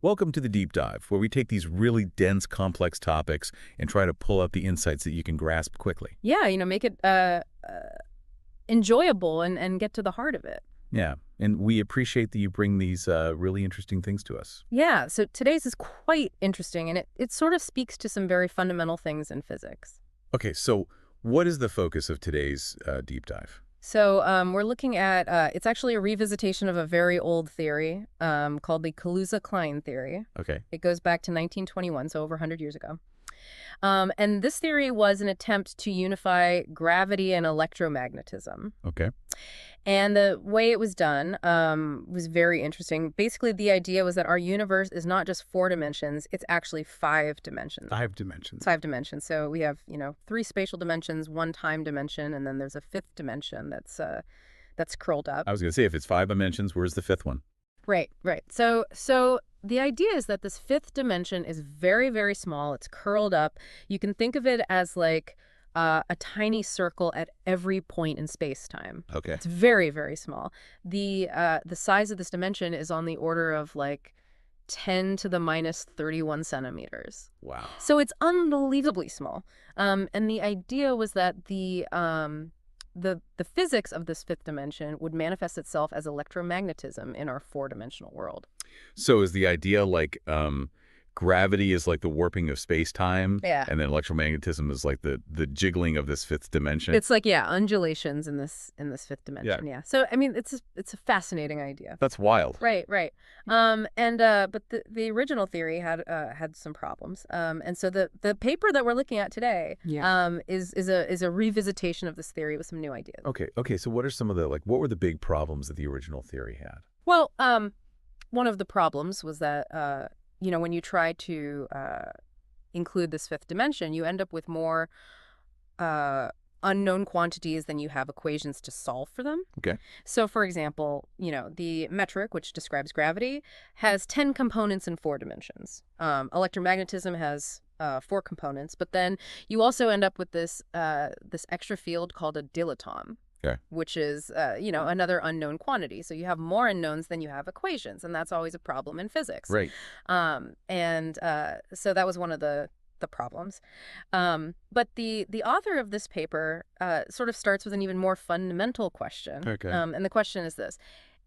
Welcome to the Deep Dive, where we take these really dense, complex topics and try to pull out the insights that you can grasp quickly. Yeah, make it enjoyable and get to the heart of it. Yeah, and we appreciate that you bring these really interesting things to us. Yeah, so today's is quite interesting, and it sort of speaks to some very fundamental things in physics. Okay, so what is the focus of today's Deep Dive? So we're looking at, it's actually a revisitation of a very old theory called the Kaluza-Klein theory. Okay. It goes back to 1921, so over 100 years ago. And this theory was an attempt to unify gravity and electromagnetism. Okay. And the way it was done was very interesting. Basically, the idea was that our universe is not just 4 dimensions, it's actually 5 dimensions. 5 dimensions. 5 dimensions. So we have, 3 spatial dimensions, 1 time dimension, and then there's a 5th dimension that's curled up. I was going to say, if it's 5 dimensions, where's the 5th one? Right. So the idea is that this 5th dimension is very, very small. It's curled up. You can think of it as like a tiny circle at every point in space-time. Okay. It's very, very small. The size of this dimension is on the order of like 10 to the minus 31 centimeters. Wow. So it's unbelievably small. And the idea was that the physics of this 5th dimension would manifest itself as electromagnetism in our 4-dimensional world. So is the idea like gravity is like the warping of space-time, Yeah. and then electromagnetism is like the jiggling of this 5th dimension? It's like, yeah, undulations in this 5th dimension. Yeah. So I mean, it's a fascinating idea. That's wild. Right. But the original theory had some problems. And so the paper that we're looking at today is a revisitation of this theory with some new ideas. Okay. So what are some of the what were the big problems that the original theory had? Well, one of the problems was that when you try to include this 5th dimension, you end up with more unknown quantities than you have equations to solve for them. Okay. So, for example, the metric, which describes gravity, has 10 components in 4 dimensions. Electromagnetism has 4 components, but then you also end up with this extra field called a dilaton. Okay. Which is, another unknown quantity. So you have more unknowns than you have equations, and that's always a problem in physics. Right. So that was one of the problems. But the author of this paper sort of starts with an even more fundamental question. Okay. And the question is this: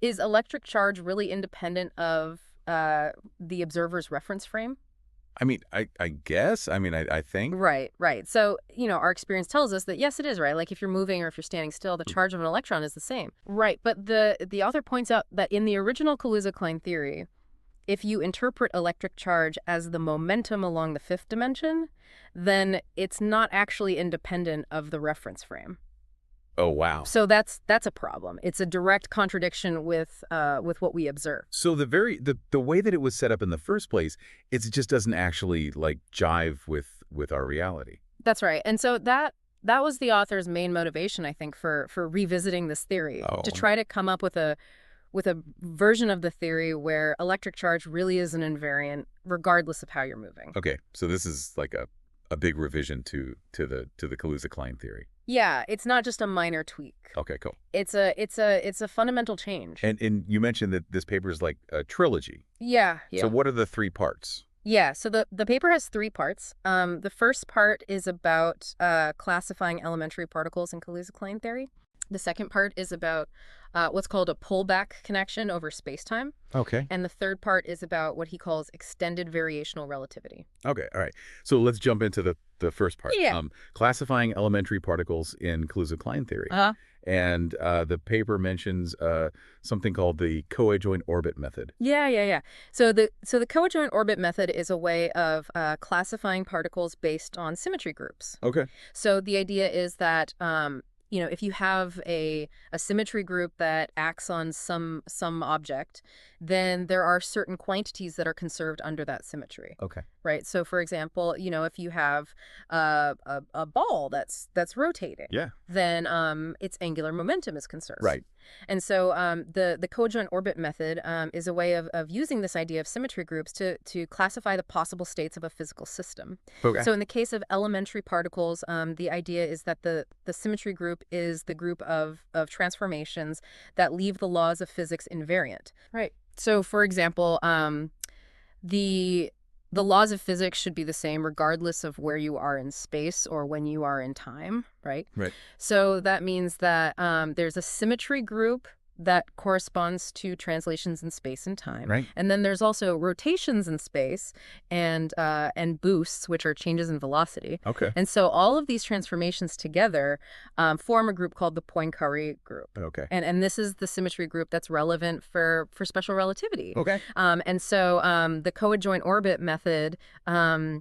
is electric charge really independent of the observer's reference frame? I mean, I guess. I mean, I think. Right. So, our experience tells us that, yes, it is, right? Like if you're moving or if you're standing still, the charge of an electron is the same. Right. But the author points out that in the original Kaluza-Klein theory, if you interpret electric charge as the momentum along the 5th dimension, then it's not actually independent of the reference frame. Oh, wow. So that's a problem. It's a direct contradiction with what we observe. So the way that it was set up in the first place, it just doesn't actually jive with our reality. That's right. And so that was the author's main motivation, I think, for revisiting this theory, to try to come up with a version of the theory where electric charge really is an invariant, regardless of how you're moving. Okay, so this is like a big revision to the Kaluza-Klein theory. Yeah, it's not just a minor tweak. Okay, cool. It's a fundamental change. And you mentioned that this paper is like a trilogy. Yeah. So what are the 3 parts? Yeah, so the paper has 3 parts. The first part is about classifying elementary particles in Kaluza-Klein theory. The second part is about what's called a pullback connection over spacetime. Okay. And the third part is about what he calls extended variational relativity. Okay, all right. So let's jump into the first part. Yeah. Classifying elementary particles in Kaluza-Klein theory. Uh-huh. And the paper mentions something called the coadjoint orbit method. Yeah. So the coadjoint orbit method is a way of classifying particles based on symmetry groups. Okay. So the idea is that if you have a symmetry group that acts on some object, then there are certain quantities that are conserved under that symmetry. Okay. Right. So, for example, if you have a ball that's rotating, then its angular momentum is conserved. Right. And so the coadjoint orbit method is a way of using this idea of symmetry groups to classify the possible states of a physical system. Okay. So in the case of elementary particles, the idea is that the symmetry group is the group of transformations that leave the laws of physics invariant. Right. So, for example, The the laws of physics should be the same regardless of where you are in space or when you are in time, right? Right. So that means that there's a symmetry group that corresponds to translations in space and time. Right. And then there's also rotations in space and boosts, which are changes in velocity. Okay. And so all of these transformations together form a group called the Poincaré group. Okay. And this is the symmetry group that's relevant for special relativity. Okay. And so the coadjoint orbit method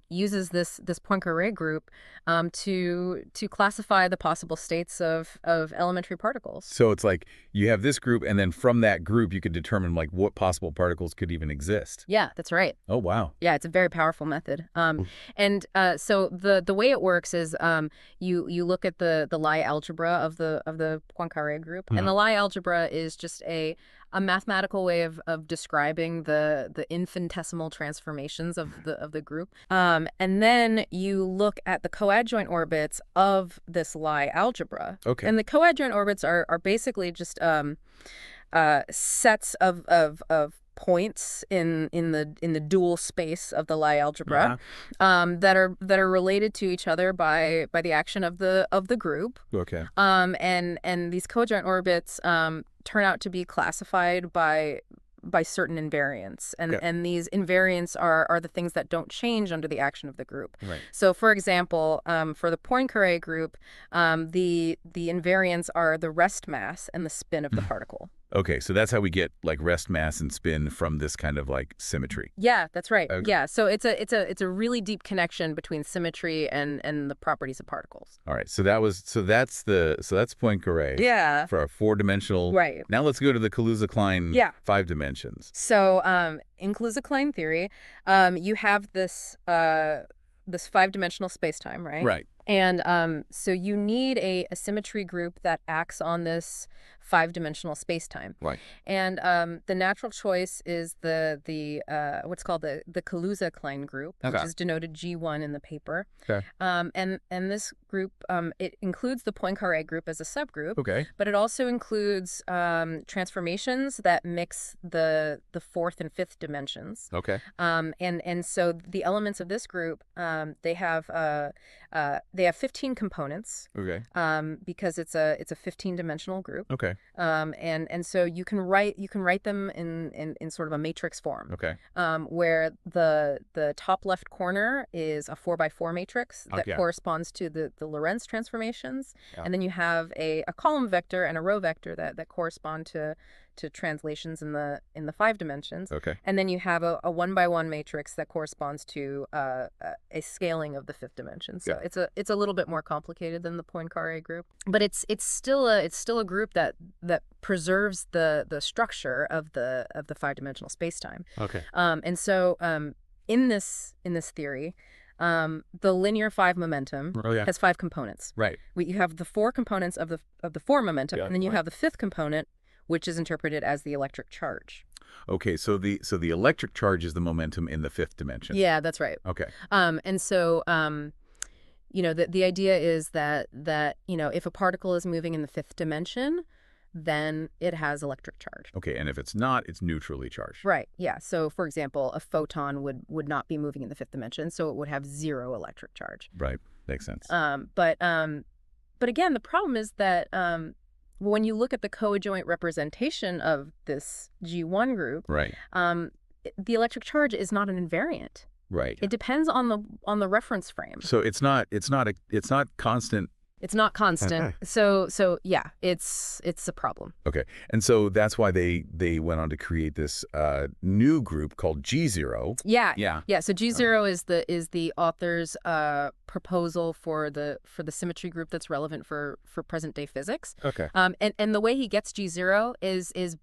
uses this Poincaré group to classify the possible states of elementary particles. So it's like you have this group, and then from that group, you could determine like what possible particles could even exist. Yeah, that's right. Oh, wow. Yeah, it's a very powerful method. And so the way it works is you look at the Lie algebra of the Poincaré group, and the Lie algebra is just a mathematical way of describing the infinitesimal transformations of the group. And then you look at the coadjoint orbits of this Lie algebra. Okay. And the coadjoint orbits are basically just sets of points in the dual space of the Lie algebra that are related to each other by the action of the group. Okay. And these coadjoint orbits turn out to be classified by certain invariants, and these invariants are the things that don't change under the action of the group. Right. So, for example, for the Poincaré group, the invariants are the rest mass and the spin of the particle. Okay, so that's how we get like rest mass and spin from this kind of like symmetry. Yeah, that's right. Okay. Yeah, so it's a really deep connection between symmetry and the properties of particles. All right, so that's Poincaré. Yeah. For a 4-dimensional. Right. Now let's go to the Kaluza-Klein. Yeah. 5 dimensions. So in Kaluza-Klein theory, you have this 5-dimensional spacetime, right? Right. And so you need a symmetry group that acts on this 5-dimensional spacetime. Right. And the natural choice is the what's called the Kaluza-Klein group, Okay. which is denoted G1 in the paper. Okay. And this group it includes the Poincaré group as a subgroup. Okay. But it also includes transformations that mix the 4th and 5th dimensions. Okay. And so the elements of this group, they have 15 components. Okay. Because it's a 15-dimensional group. Okay. And so you can write them in sort of a matrix form. Okay. Where the top left corner is a 4x4 matrix that yeah. corresponds to the Lorentz transformations. Yeah. And then you have a column vector and a row vector that correspond to translations in the 5 dimensions. Okay. And then you have a 1x1 matrix that corresponds to a scaling of the 5th dimension. So Yeah. it's a little bit more complicated than the Poincaré group, but it's still a group that preserves the structure of the 5-dimensional spacetime. Okay. And so in this theory, the linear 5 momentum has 5 components. Right. You have the 4 components of the 4 momentum, and then you have the 5th component, which is interpreted as the electric charge. Okay, so the electric charge is the momentum in the 5th dimension. Yeah, that's right. Okay. And so the idea is that if a particle is moving in the 5th dimension, then it has electric charge. Okay, and if it's not, it's neutrally charged. Right. Yeah. So, for example, a photon would not be moving in the 5th dimension, so it would have 0 electric charge. Right. Makes sense. But again, the problem is that when you look at the coadjoint representation of this G1 group, Right. The electric charge is not an invariant. Right. It depends on the reference frame. So it's not constant. It's not constant. So yeah, it's a problem. Okay. And so that's why they went on to create this new group called G0. Yeah. Yeah. Yeah. So G0 is the author's proposal for the symmetry group that's relevant for present day physics. Okay. And the way he gets G0 is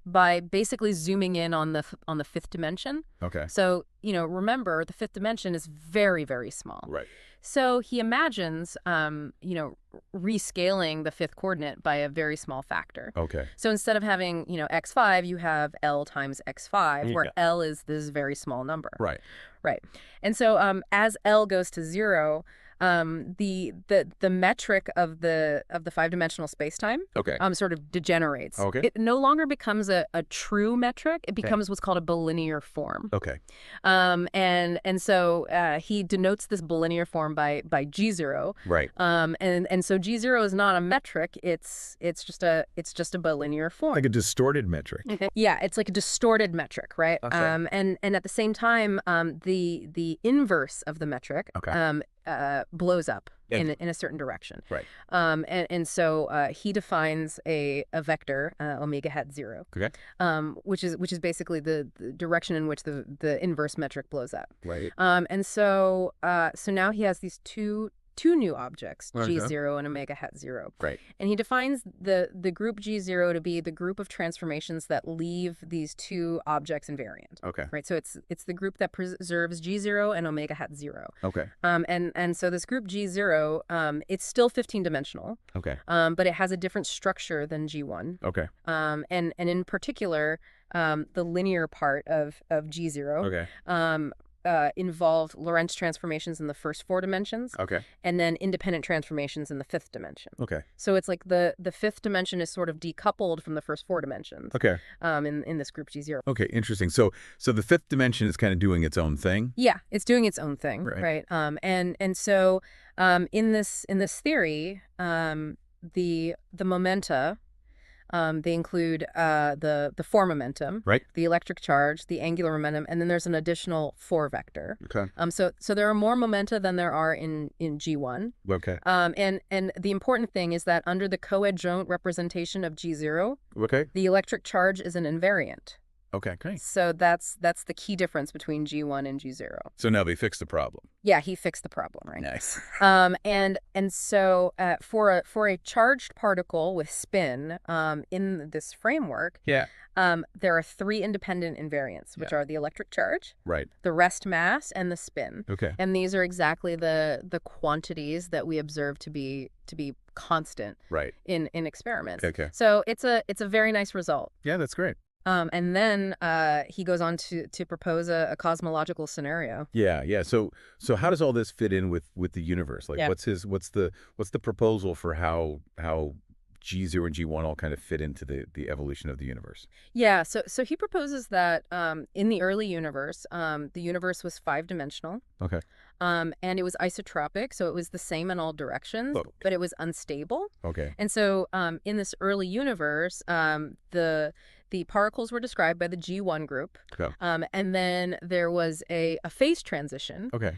by basically zooming in on the 5th dimension. Okay. So, remember the 5th dimension is very, very small. Right. So he imagines, rescaling the 5th coordinate by a very small factor. Okay. So instead of having, x5, you have L times x5, where L is this very small number. Right. Right. And so as L goes to 0, the metric of the five-dimensional spacetime Okay. sort of degenerates. Okay. It no longer becomes a true metric. It Okay. becomes what's called a bilinear form. Okay. And so he denotes this bilinear form by G0. Right. And so G0 is not a metric. It's just a bilinear form. Like a distorted metric. Yeah, it's like a distorted metric, right? Okay. And at the same time, the inverse of the metric blows up in a certain direction. Right. And so he defines a vector omega hat 0. Okay. Which is basically the direction in which the inverse metric blows up. Right. And so now he has these two new objects, Okay. G0 and omega hat 0. Right. And he defines the group G0 to be the group of transformations that leave these two objects invariant. Okay. Right. So it's the group that preserves G0 and omega hat 0. Okay. And so this group G0, it's still 15-dimensional. Okay. But it has a different structure than G1. Okay. And in particular, the linear part of G0. Okay. Involved Lorentz transformations in the first 4 dimensions. Okay. And then independent transformations in the 5th dimension. Okay. So it's like the 5th dimension is sort of decoupled from the first 4 dimensions. Okay. In this group G0. Okay, interesting. So the 5th dimension is kind of doing its own thing? Yeah, it's doing its own thing, Right. And so in this theory, the momenta, they include the 4 momentum, Right. the electric charge, the angular momentum, and then there's an additional 4 vector. Okay. So there are more momenta than there are in G1. Okay. And the important thing is that under the coadjoint representation of G0, Okay. the electric charge is an invariant. Okay, great. So that's the key difference between G1 and G0. So now they fixed the problem. Yeah, he fixed the problem, right? Nice. And so for a charged particle with spin in this framework, Yeah. there are 3 independent invariants, which are the electric charge, Right. the rest mass, and the spin. Okay. And these are exactly the quantities that we observe to be constant Right. in experiments. Okay. So it's a very nice result. Yeah, that's great. And then he goes on to propose a cosmological scenario. Yeah, yeah. So how does all this fit in with the universe? Like, Yeah. what's the proposal for how G0 and G1 all kind of fit into the evolution of the universe? Yeah, so he proposes that in the early universe, the universe was 5-dimensional. Okay. And it was isotropic, so it was the same in all directions, Look. but it was unstable. Okay. And so in this early universe, the particles were described by the G1 group. Okay. And then there was a phase transition Okay.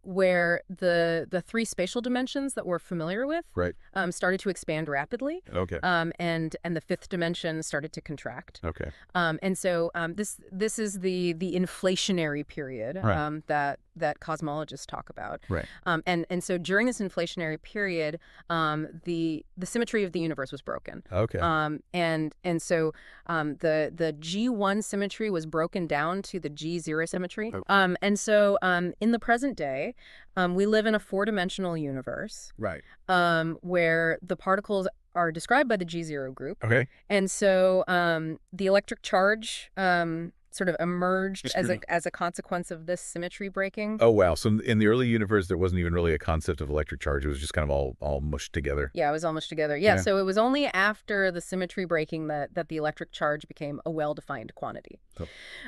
where the 3 spatial dimensions that we're familiar with Right. started to expand rapidly. Okay. And the 5th dimension started to contract. Okay. And so this is the inflationary period Right. that cosmologists talk about. Right. And so during this inflationary period, the symmetry of the universe was broken. Okay. And so the G1 symmetry was broken down to the G0 symmetry. Oh. And so in the present day, we live in a 4-dimensional universe Right. where the particles are described by the G0 group. Okay. And so the electric charge sort of emerged as a consequence of this symmetry breaking. Oh, wow. So in the early universe, there wasn't even really a concept of electric charge. It was just kind of all mushed together. Yeah, it was all mushed together. Yeah, Yeah. so it was only after the symmetry breaking that the electric charge became a well-defined quantity.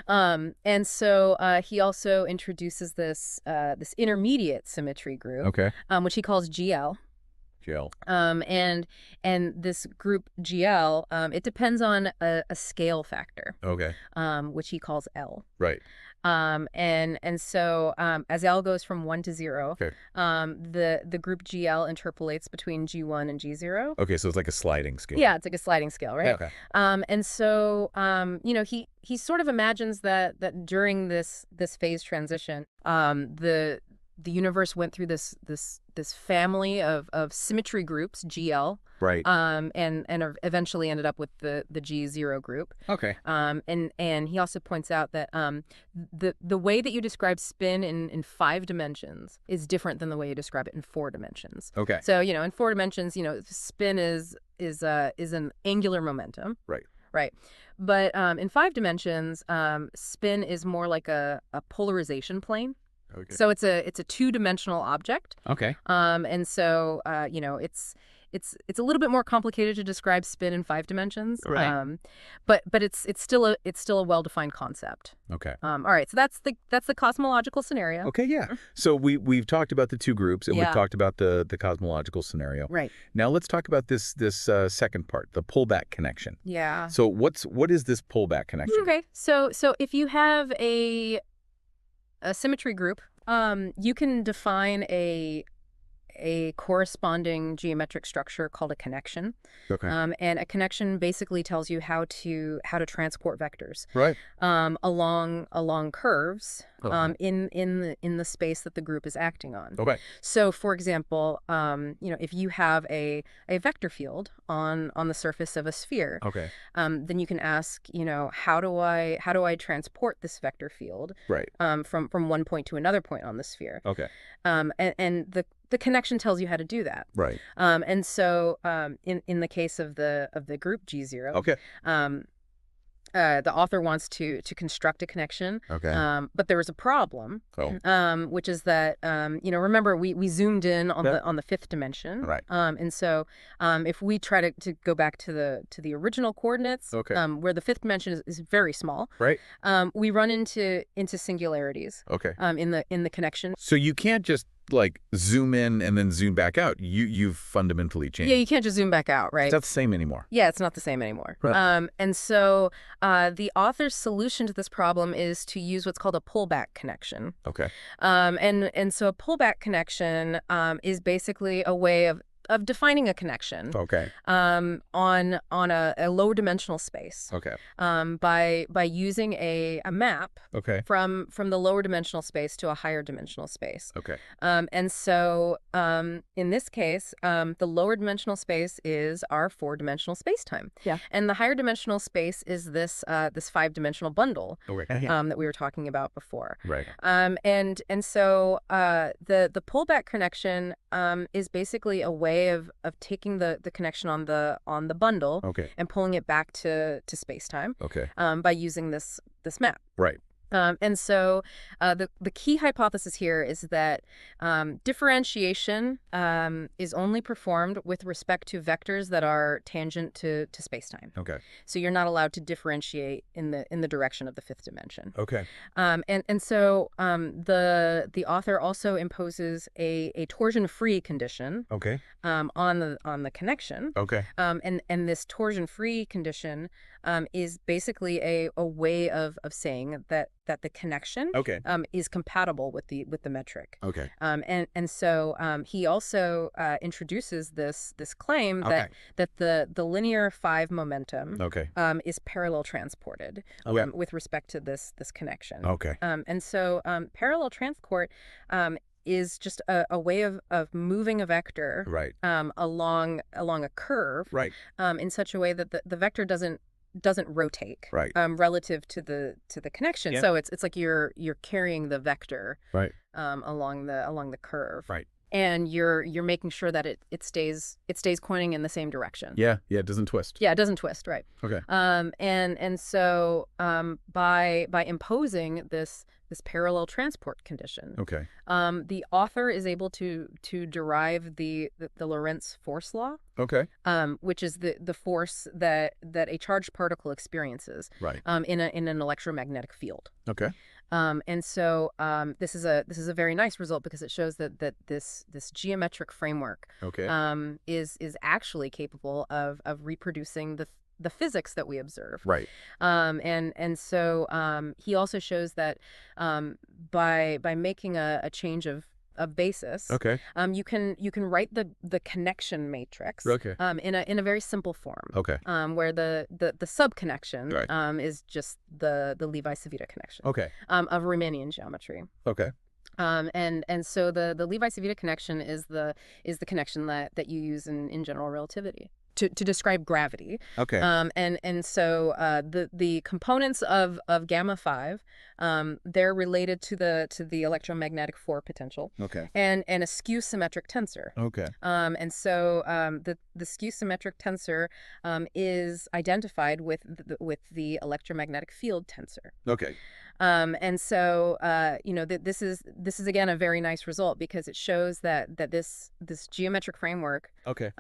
Oh. And so he also introduces this intermediate symmetry group, Okay. which he calls GL. Gel. And this group GL, it depends on a scale factor, Okay. which he calls L. Right. And so as L goes from 1 to 0, Okay. the group GL interpolates between G1 and G0. Okay, so it's like a sliding scale. Yeah, it's like a sliding scale, right? Okay. And so he sort of imagines that during this phase transition, the universe went through this family of symmetry groups, GL, Right. and eventually ended up with the G0 group. Okay. And he also points out that the way that you describe spin in 5 dimensions is different than the way you describe it in 4 dimensions. Okay. So in 4 dimensions, spin is an angular momentum. Right. Right. But in 5 dimensions, spin is more like a polarization plane. Okay. So it's a two-dimensional object. Okay. And so it's a little bit more complicated to describe spin in 5 dimensions. Right. But it's still a well-defined concept. Okay. All right. So that's the cosmological scenario. Okay, yeah. So we've talked about the two groups, and we've Yeah. talked about the cosmological scenario. Right. Now let's talk about this second part, the pullback connection. Yeah. So what is this pullback connection? Okay. So if you have a symmetry group, you can define a corresponding geometric structure called a connection. Okay. And a connection basically tells you how to transport vectors Right. along curves Okay. in the space that the group is acting on. Okay. So, for example, if you have a vector field on the surface of a sphere, Okay. then you can ask, how do I transport this vector field Right. from one point to another point on the sphere? Okay. And the connection tells you how to do that. Right. And so in the case of the group G0, Okay. the author wants to construct a connection. Okay. But there was a problem, Oh. which is that remember we zoomed in on Yeah. the fifth dimension. Right. And so if we try to go back to the original coordinates, Okay. where the fifth dimension is very small, Right. we run into singularities Okay. in the connection. So you can't just like zoom in and then zoom back out. You've fundamentally changed. Yeah, you can't just zoom back out, right? It's not the same anymore. Yeah, it's not the same anymore. Right. And so the author's solution to this problem is to use what's called a pullback connection. Okay. And so a pullback connection is basically a way of defining a connection Okay. on a lower dimensional space Okay. by using a map Okay. from the lower dimensional space to a higher dimensional space. Okay. And so in this case, the lower dimensional space is our 4-dimensional space-time. Yeah. And the higher dimensional space is this 5-dimensional bundle Okay. that we were talking about before. Right. And so the pullback connection is basically a way of taking the connection on the bundle Okay. and pulling it back to space-time Okay. by using this map. Right. And so the key hypothesis here is that differentiation is only performed with respect to vectors that are tangent to spacetime. Okay. So you're not allowed to differentiate in the direction of the fifth dimension. Okay. And so the author also imposes a torsion-free condition Okay. on the connection. Okay. And this torsion-free condition is basically a way of saying that the connection Okay. is compatible with the metric. Okay. And so he also introduces this claim Okay. that the linear 5 momentum Okay. is parallel transported Okay. with respect to this connection. Okay. And so parallel transport is just a way of moving a vector Right. along a curve Right. in such a way that the vector doesn't rotate Right. relative to the connection. Yeah. So it's like you're carrying the vector Right. along the curve. Right. And you're making sure that it stays pointing in the same direction. Yeah. Yeah. It doesn't twist. Yeah, it doesn't twist, right? Okay. And so by imposing this parallel transport condition, Okay. the author is able to derive the Lorentz force law, Okay. which is the force that a charged particle experiences Right. in an electromagnetic field. Okay. And so this is a very nice result because it shows that this geometric framework Okay. is actually capable of reproducing the physics that we observe. Right. And so he also shows that by making a change of basis, Okay. you can write the connection matrix Okay. in a very simple form. Okay. Where the subconnection Right. is just the Levi-Civita connection Okay. of Riemannian geometry. Okay. And so the Levi-Civita connection is the connection that you use in general relativity to describe gravity. Okay. And so the components of gamma 5, they're related to the electromagnetic 4 potential. Okay. And a skew symmetric tensor. Okay. And so the skew symmetric tensor is identified with the electromagnetic field tensor. Okay. And so, this is again a very nice result because it shows that this geometric framework Okay.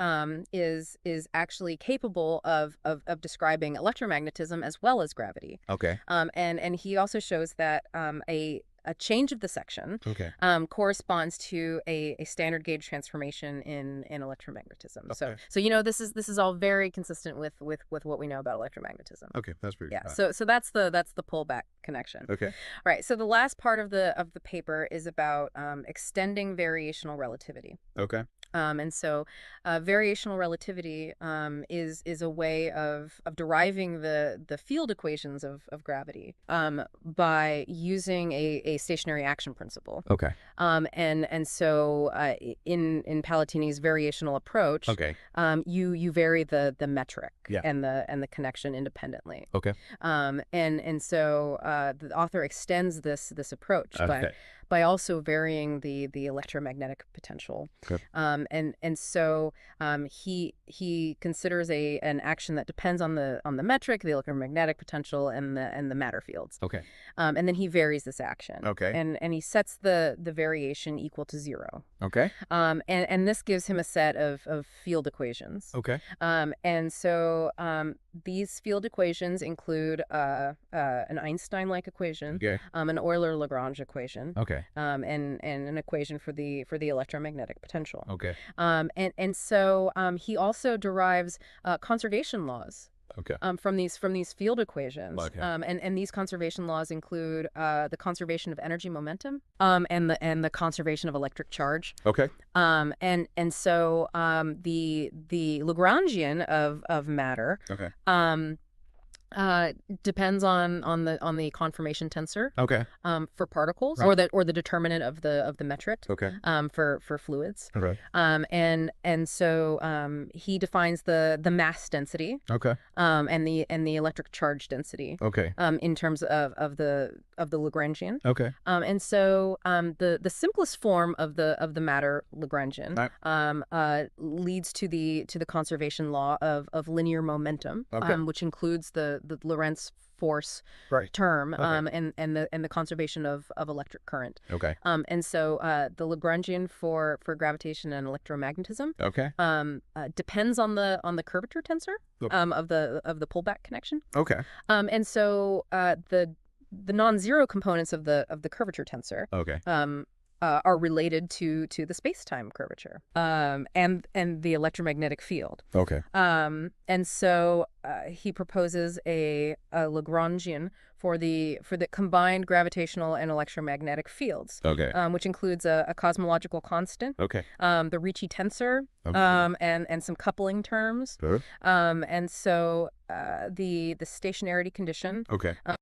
is actually capable of describing electromagnetism as well as gravity. Okay. And he also shows that a change of the section Okay. corresponds to a standard gauge transformation in electromagnetism. Okay. So this is all very consistent with what we know about electromagnetism. Okay. That's pretty Yeah. good. So that's the pullback connection. Okay. All right. So the last part of the paper is about extending variational relativity. Okay. And so variational relativity is a way of deriving the field equations of gravity by using a stationary action principle. Okay. And so in Palatini's variational approach, Okay. you vary the metric Yeah. and the connection independently. Okay. And so the author extends this approach by also varying the electromagnetic potential. Okay. And so he considers an action that depends on the metric, the electromagnetic potential, and the matter fields. Okay. And then he varies this action. Okay. And he sets the variation equal to 0. Okay. And this gives him a set of field equations. Okay. And so these field equations include an Einstein-like equation, Okay. an Euler-Lagrange equation, Okay. and an equation for the electromagnetic potential. Okay. And so he also derives conservation laws. Okay. From these field equations. Okay. And these conservation laws include the conservation of energy momentum, and the conservation of electric charge. Okay. And so the Lagrangian of matter Okay. depends on the conformation tensor Okay. for particles, Right. or the determinant of the metric Okay. for fluids. Okay. And so he defines the mass density Okay. and the electric charge density Okay. in terms of the Lagrangian. Okay. And so the simplest form of the matter Lagrangian leads to the conservation law of linear momentum, Okay. which includes the Lorentz force term, Okay. and the conservation of electric current. Okay. And so the Lagrangian for gravitation and electromagnetism Okay. depends on the curvature tensor Okay. of the pullback connection. Okay. And so the non-zero components of the curvature tensor Okay. are related to the space-time curvature and the electromagnetic field. Okay. And so he proposes a Lagrangian for the combined gravitational and electromagnetic fields, Okay. which includes a cosmological constant, Okay. the Ricci tensor, Okay. and some coupling terms. Sure. And so the stationarity condition Okay.